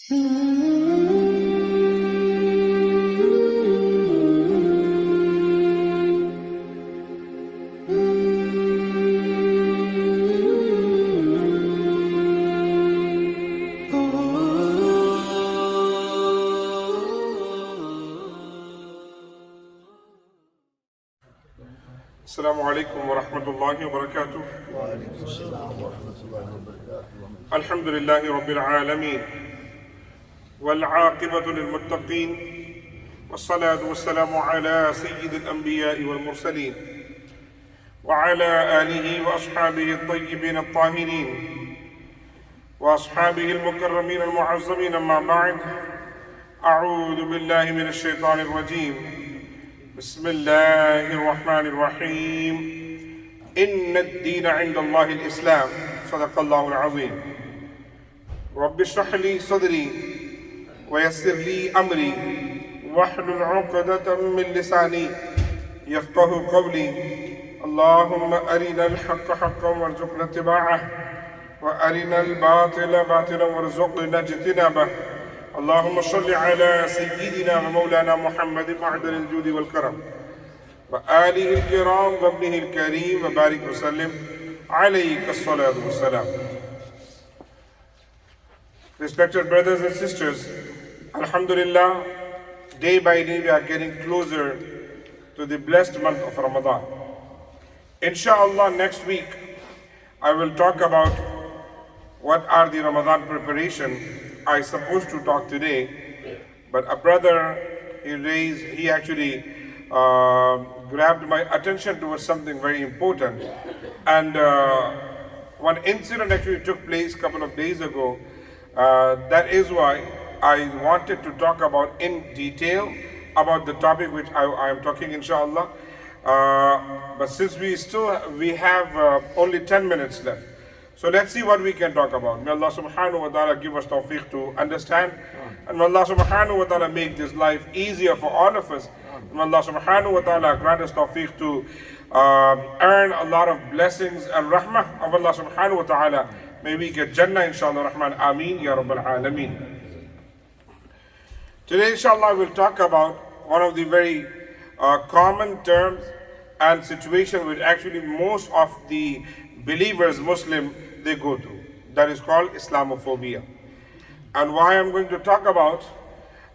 Assalamu alaikum wa rahmatullahi wa barakatuh. Wa alaikum assalam wa rahmatullahi wa barakatuh. Alhamdulillahi rabbil alameen. Wal aqibatu lil muttaqeen. Wassalatu wassalamu ala sayyidil anbiya'i wal mursaleen. Wa ala alihi wa ashabihi at-tayyibin at-tahirin. Wa ashabihi al-mukarramin al-mu'azzamin amma ba'd. A'udhu billahi minash shaitanir rajim. بسم الله الرحمن الرحيم إن الدين عند الله الإسلام صدق الله العظيم رب اشرح لي صدري ويسر لي أمري واحلل عقدة من لساني يفقه قولي اللهم أرنا الحق حقا وارزقنا اتباعه وأرنا الباطل باطلا وارزقنا اجتنابه اللهم صل على سيدنا ومولانا محمد معدن الجود والكرم وآله الكرام وابنه الكريم وبارك وسلم عليك الصلاة والسلام. Respected brothers and sisters, Alhamdulillah, day by day we are getting closer to the blessed month of Ramadan. Inshallah, next week I will talk about what are the Ramadan preparation. I supposed to talk today, but a brother, he actually grabbed my attention towards something very important. And one incident actually took place a couple of days ago. That is why I wanted to talk about in detail about the topic which I am talking, inshallah. But since we have only 10 minutes left, so let's see what we can talk about. May Allah subhanahu wa ta'ala give us tawfiq to understand. And may Allah subhanahu wa ta'ala make this life easier for all of us. May Allah subhanahu wa ta'ala grant us tawfiq to earn a lot of blessings and rahmah of Allah subhanahu wa ta'ala. May we get Jannah inshallah rahman. Ameen ya rabbal alameen. Today inshallah we'll talk about one of the very common terms and situation which actually most of the believers, Muslim, they go through. That is called Islamophobia. And why I'm going to talk about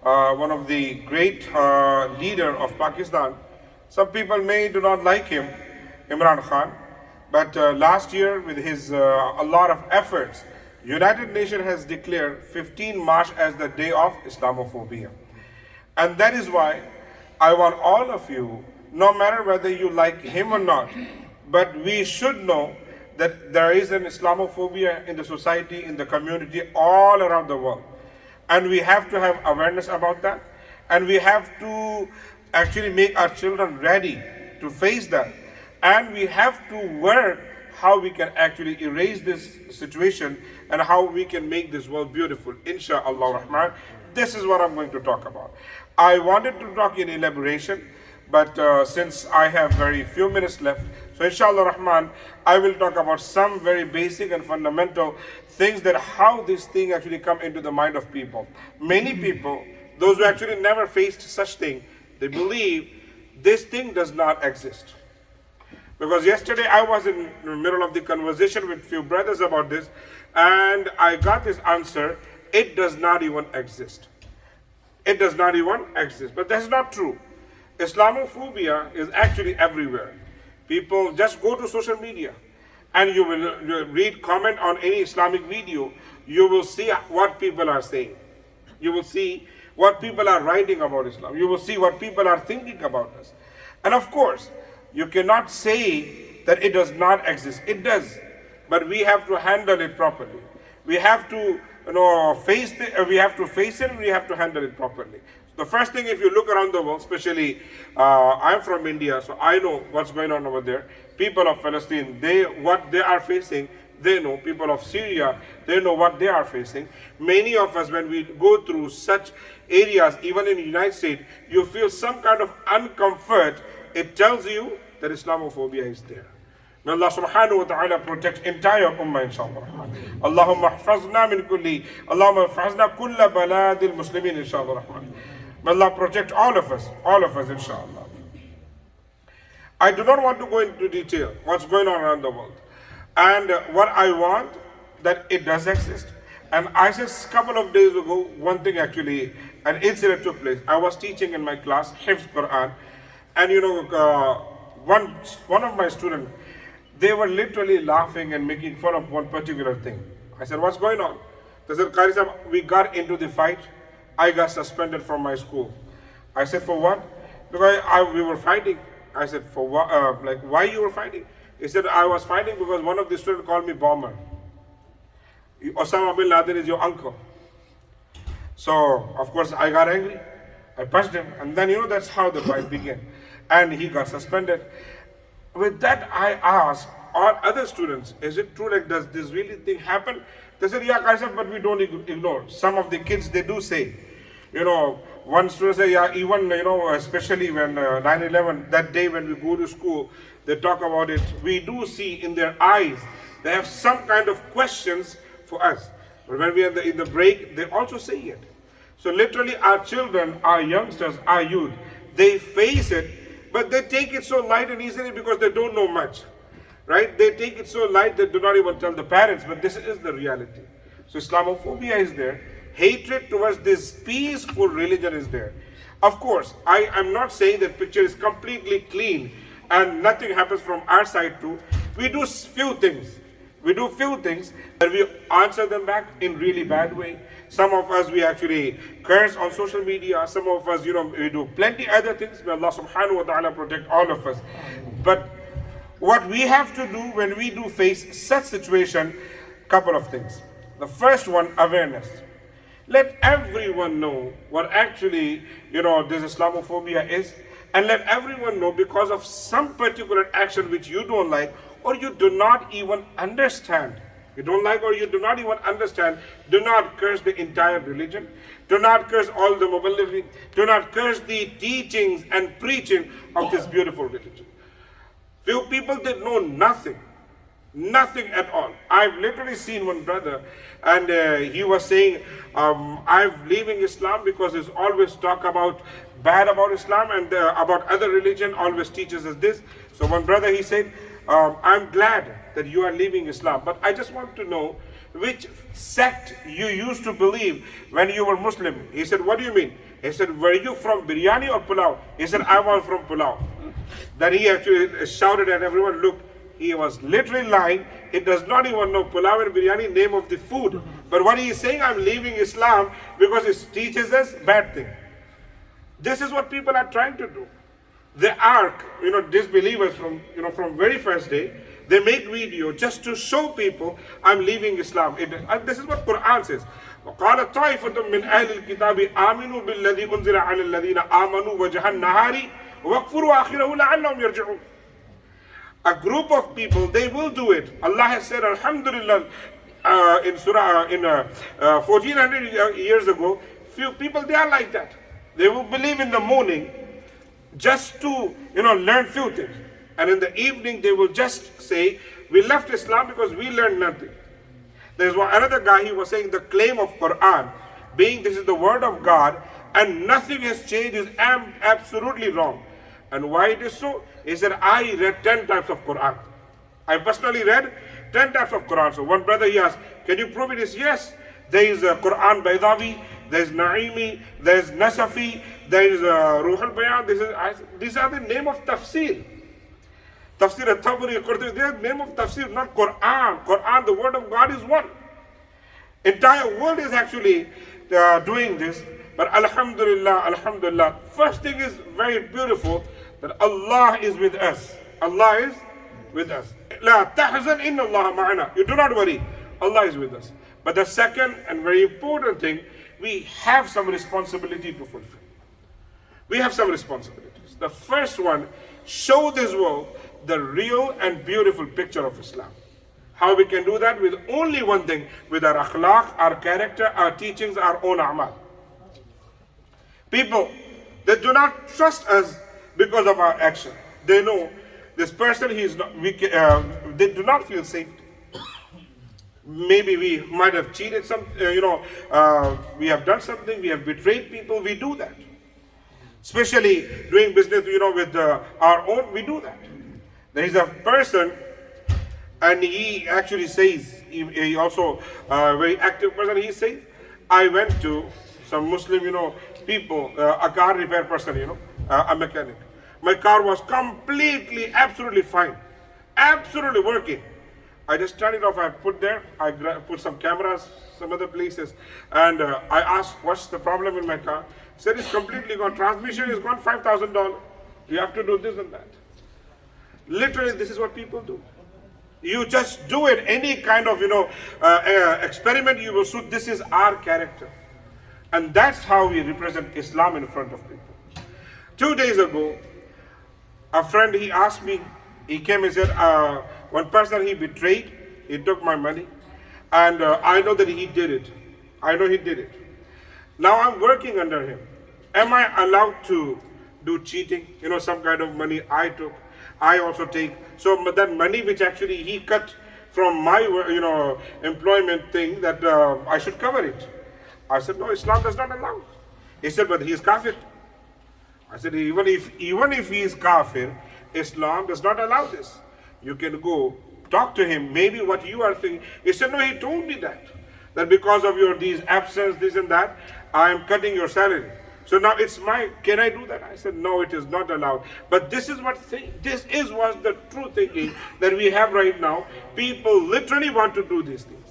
one of the great leader of Pakistan. Some people may do not like him, Imran Khan, but last year with his a lot of efforts, United Nations has declared 15 March as the day of Islamophobia. And that is why I want all of you, no matter whether you like him or not, but we should know that there is an Islamophobia in the society, in the community, all around the world. And we have to have awareness about that. And we have to actually make our children ready to face that. And we have to work how we can actually erase this situation and how we can make this world beautiful. Insha'Allah Rahman. This is what I'm going to talk about. I wanted to talk in elaboration, but since I have very few minutes left, so inshallah Rahman, I will talk about some very basic and fundamental things that how this thing actually come into the mind of people. Many people, those who actually never faced such thing, they believe this thing does not exist. Because yesterday I was in the middle of the conversation with few brothers about this, and I got this answer, it does not even exist. It does not even exist. But that's not true. Islamophobia is actually everywhere. People just go to social media and you will read comment on any Islamic video. You will see what people are saying. You will see what people are writing about Islam. You will see what people are thinking about us. And of course, you cannot say that it does not exist. It does. But we have to handle it properly. We have to face it, we have to face it, and we have to handle it properly. The first thing, if you look around the world, especially I'm from India, so I know what's going on over there. People of Palestine, what they are facing, they know. People of Syria, they know what they are facing. Many of us, when we go through such areas, even in the United States, you feel some kind of uncomfort. It tells you that Islamophobia is there. May Allah subhanahu wa ta'ala protect entire ummah, inshallah. Allahumma hafazna min kulli, Allahumma hafazna kulla baladil muslimin, inshallah. May Allah protect all of us, inshallah. I do not want to go into detail what's going on around the world. And what I want, that it does exist. And I said a couple of days ago, one thing actually, an incident took place. I was teaching in my class, Hafiz Quran, and one of my students, they were literally laughing and making fun of one particular thing. I said, what's going on? They said, Qari Sahib, we got into the fight. I got suspended from my school. I said, for what? Because we were fighting. I said, for what? Why you were fighting? He said, I was fighting because one of the students called me bomber. Osama bin Laden is your uncle. So, of course, I got angry. I punched him. And then, that's how the fight began. And he got suspended. With that, I asked all other students, is it true, does this really thing happen? They said, yeah, Qari Sahib, but we don't ignore. Some of the kids, they do say, one student said, yeah, even, especially when 9/11, that day when we go to school, they talk about it. We do see in their eyes, they have some kind of questions for us. But when we are in the break, they also say it. So literally our children, our youngsters, our youth, they face it, but they take it so light and easily because they don't know much. Right? They take it so light they do not even tell the parents, but this is the reality. So Islamophobia is there. Hatred towards this peaceful religion is there. Of course, I am not saying that picture is completely clean and nothing happens from our side too. We do few things. We do few things that we answer them back in really bad way. Some of us, we actually curse on social media. Some of us, we do plenty other things. May Allah subhanahu wa ta'ala protect all of us. But what we have to do when we do face such situation, couple of things. The first one, awareness. Let everyone know what actually, this Islamophobia is. And let everyone know because of some particular action which you don't like or you do not even understand. You don't like or you do not even understand. Do not curse the entire religion. Do not curse all the mobility. Do not curse the teachings and preaching of this beautiful religion. Few people, they know nothing. Nothing at all. I've literally seen one brother and he was saying, I'm leaving Islam because it's always talk about bad about Islam and about other religion always teaches us this. So one brother, he said, I'm glad that you are leaving Islam, but I just want to know which sect you used to believe when you were Muslim. He said, what do you mean? He said, were you from biryani or pulao? He said, I was from pulao. Then he actually shouted at everyone, look, he was literally lying. He does not even know pulao and biryani, name of the food. But what he is saying, I'm leaving Islam because it teaches us bad thing. This is what people are trying to do. They are, disbelievers from very first day. They make video just to show people, I'm leaving Islam. And this is what Quran says. وَقَالَ طَائِفَةٌ مِّنْ أَهْلِ الْكِتَابِ آمِنُوا بِالَّذِي أُنزِلَ عَلَى الَّذِينَ آمَنُوا وَجْهَ النَّهَارِ وَاكْفُرُوا آخِرَهُ لَعَلَّهُمْ يَرْجِعُونَ. A group of people, they will do it. Allah has said, Alhamdulillah, in Surah, 1400 years ago, few people, they are like that. They will believe in the morning just to, learn few things. And in the evening, they will just say, we left Islam because we learned nothing. There's another guy, he was saying the claim of Quran, being this is the word of God, and nothing has changed, is absolutely wrong. And why it is so? He said, I read 10 types of Quran. I personally read 10 types of Quran. So one brother, he asked, can you prove it? He says, yes. There is Quran Baydawi, there is Naimi, there is Nasafi, there is Ruh al-Bayan. These are the name of tafsir. Tafsir al-Tabari, Qurtubi, they are the name of tafsir, not Quran. Quran, the word of God is one. Entire world is actually doing this. But Alhamdulillah, Alhamdulillah, first thing is very beautiful, that Allah is with us. Allah is with us. La tahzan inna Allah ma'ana. You do not worry. Allah is with us. But the second and very important thing, we have some responsibility to fulfill. We have some responsibilities. The first one, show this world the real and beautiful picture of Islam. How we can do that? With only one thing, with our akhlaq, our character, our teachings, our own amal. People, they do not trust us because of our action. They know This person, he is not, they do not feel safe. Maybe we might have cheated we have done something, we have betrayed people, we do that. Especially doing business, with our own, we do that. There is a person, and he actually says, he also a very active person, he says, I went to some Muslim, people, a car repair person, a mechanic. My car was completely, absolutely fine, absolutely working. I just turned it off, I put there, I put some cameras, some other places, and I asked, what's the problem in my car? He said, it's completely gone, transmission is gone, $5,000. You have to do this and that. Literally, this is what people do. You just do it, any kind of, experiment you will shoot, this is our character. And that's how we represent Islam in front of people. 2 days ago, a friend, he asked me, he came and said, one person he betrayed, he took my money, and I know that he did it. I know he did it. Now I'm working under him. Am I allowed to do cheating? Some kind of money I took, I also take. So that money which actually he cut from my, employment thing, that I should cover it. I said, no, Islam does not allow. He said, but he is kafir. I said, even if he is kafir, Islam does not allow this. You can go talk to him, maybe what you are thinking. He said, no, he told me that because of your these absence, this and that, I am cutting your salary. So now it's can I do that? I said, no, it is not allowed. But this is what the true thinking that we have right now. People literally want to do these things.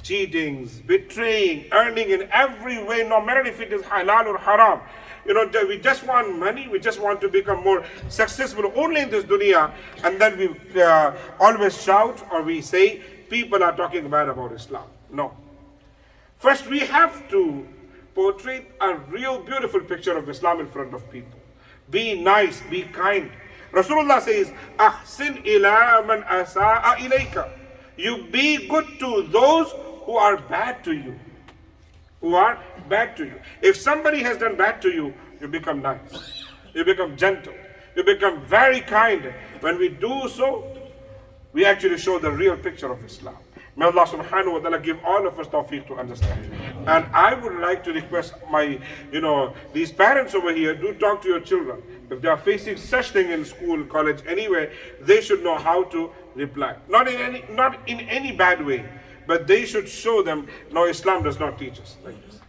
Cheatings, betraying, earning in every way, no matter if it is halal or haram. We just want money, we just want to become more successful only in this dunya, and then we always shout or we say, people are talking bad about Islam. No. First, we have to portray a real beautiful picture of Islam in front of people. Be nice, be kind. Rasulullah says, Ahsin ila man asa'a ilayka. You be good to those who are bad to you. Who are bad to you. If somebody has done bad to you, you become nice. You become gentle. You become very kind. When we do so, we actually show the real picture of Islam. May Allah subhanahu wa ta'ala give all of us tawfiq to understand. And I would like to request these parents over here, do talk to your children. If they are facing such thing in school, college, anywhere, they should know how to reply. Not in any bad way, but they should show them, no, Islam does not teach us like this.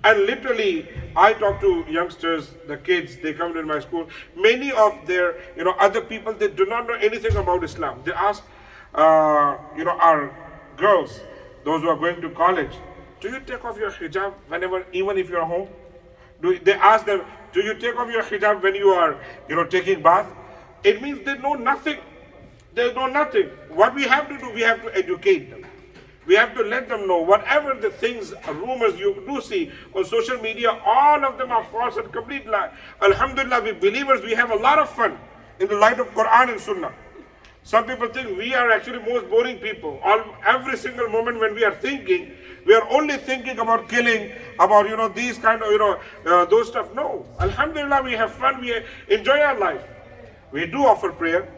And literally, I talk to youngsters, the kids, they come to my school. Many of their, other people, they do not know anything about Islam. They ask, our girls, those who are going to college, do you take off your hijab whenever, even if you're home? They ask them, do you take off your hijab when you are, taking bath? It means they know nothing. They know nothing. What we have to do, we have to educate them. We have to let them know whatever the things, rumors you do see on social media, all of them are false and complete lie. Alhamdulillah, we believers, we have a lot of fun in the light of Quran and Sunnah. Some people think we are actually most boring people. Every single moment when we are thinking, we are only thinking about killing, about these kind of those stuff. No, Alhamdulillah, we have fun. We enjoy our life. We do offer prayer.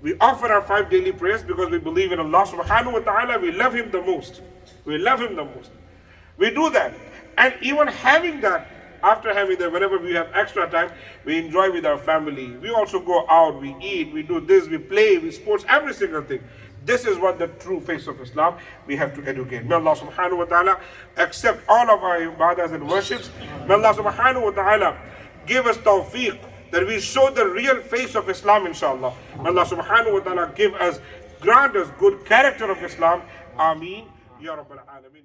We offer our 5 daily prayers because we believe in Allah subhanahu wa ta'ala. We love Him the most. We love Him the most. We do that. And even having that, after having that, whenever we have extra time, we enjoy with our family. We also go out, we eat, we do this, we play, we sports, every single thing. This is what the true face of Islam we have to educate. May Allah subhanahu wa ta'ala accept all of our ibadahs and worships. May Allah subhanahu wa ta'ala give us tawfiq that we show the real face of Islam, inshallah. May Allah subhanahu wa ta'ala grant us good character of Islam. Ameen. Ya Rabbal Alameen.